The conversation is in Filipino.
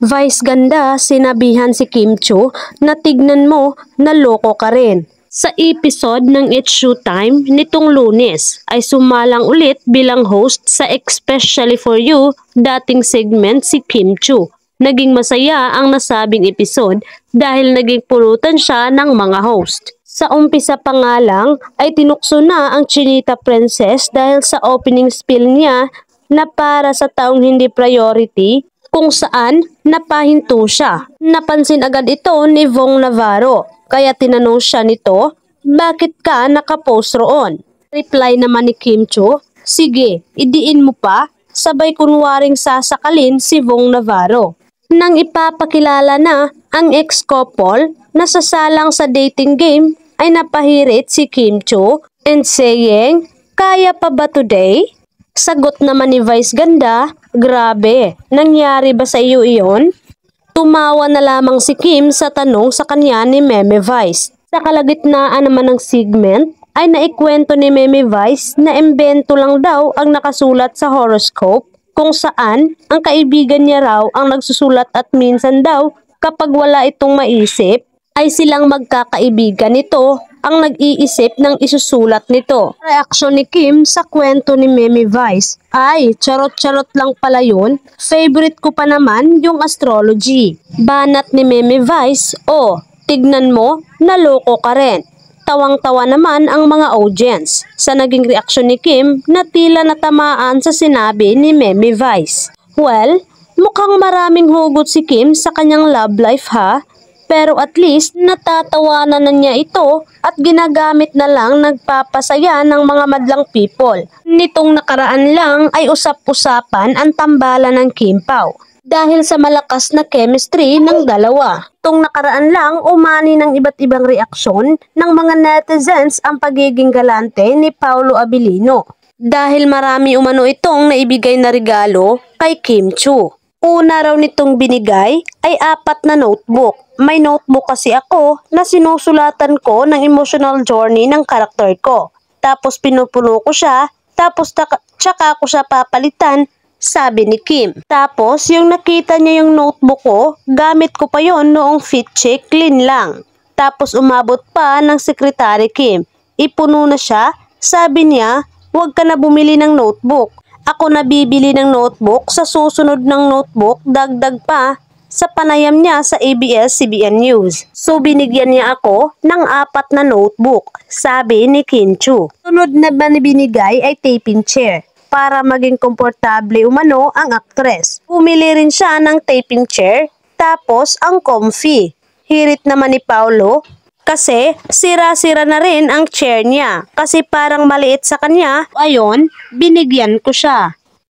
Vice ganda, sinabihan si Kim Chiu na tignan mo, naloko ka rin. Sa episode ng It's Showtime nitong Lunes ay sumalang ulit bilang host sa Especially For You dating segment si Kim Chiu. Naging masaya ang nasabing episode dahil naging pulutan siya ng mga host. Sa umpisa pa nga lang ay tinukso na ang Chinita Princess dahil sa opening spiel niya na para sa taong hindi priority kung saan napahinto siya. Napansin agad ito ni Vong Navarro kaya tinanong siya nito, bakit ka nakapost roon? Reply naman ni Kim Chiu, sige, idiin mo pa, sabay kunwaring sasakalin si Vong Navarro. Nang ipapakilala na ang ex-couple na sasalang sa dating game ay napahirit si Kim Chiu and saying, kaya pa ba today? Sagot naman ni Vice ganda, grabe, nangyari ba sa iyo iyon? Tumawa na lamang si Kim sa tanong sa kanya ni Meme Vice. Sa kalagitnaan naman ng segment ay naikwento ni Meme Vice na imbento lang daw ang nakasulat sa horoscope kung saan ang kaibigan niya raw ang nagsusulat at minsan daw kapag wala itong maisip ay silang magkakaibigan nito ang nag-iisip ng isusulat nito. Reaksyon ni Kim sa kwento ni Meme Vice, ay charot-charot lang pala yun, favorite ko pa naman yung astrology. Banat ni Meme Vice, tignan mo, naloko ka rin. Tawang-tawa naman ang mga audience sa naging reaksyon ni Kim na tila natamaan sa sinabi ni Meme Vice. Well, mukhang maraming hugot si Kim sa kanyang love life ha? Pero at least natatawanan na niya ito at ginagamit na lang nagpapasaya ng mga madlang people. Nitong nakaraan lang ay usap-usapan ang tambalan ng Kim Pao dahil sa malakas na chemistry ng dalawa. Itong nakaraan lang umani ng iba't ibang reaksyon ng mga netizens ang pagiging galante ni Paolo Abilino dahil marami umano itong naibigay na regalo kay Kim Chiu. Una raw nitong binigay ay 4 na notebook. May notebook kasi ako na sinusulatan ko ng emotional journey ng karakter ko. Tapos pinupuno ko siya, tapos tsaka ko siya papalitan, sabi ni Kim. Tapos yung nakita niya yung notebook ko, gamit ko pa yon noong fit check clean lang. Tapos umabot pa ng Secretary Kim. Ipuno na siya, sabi niya, huwag ka na bumili ng notebook. Ako na bibili ng notebook, sa susunod ng notebook, dagdag pa sa panayam niya sa ABS-CBN News. So binigyan niya ako ng 4 na notebook, sabi ni Kim Chiu. Sunod na binigay ay taping chair para maging komportable umano ang aktres. Pumili rin siya ng taping chair, tapos ang comfy. Hirit naman ni Paolo kasi sira-sira na rin ang chair niya kasi parang maliit sa kanya, ayon, binigyan ko siya.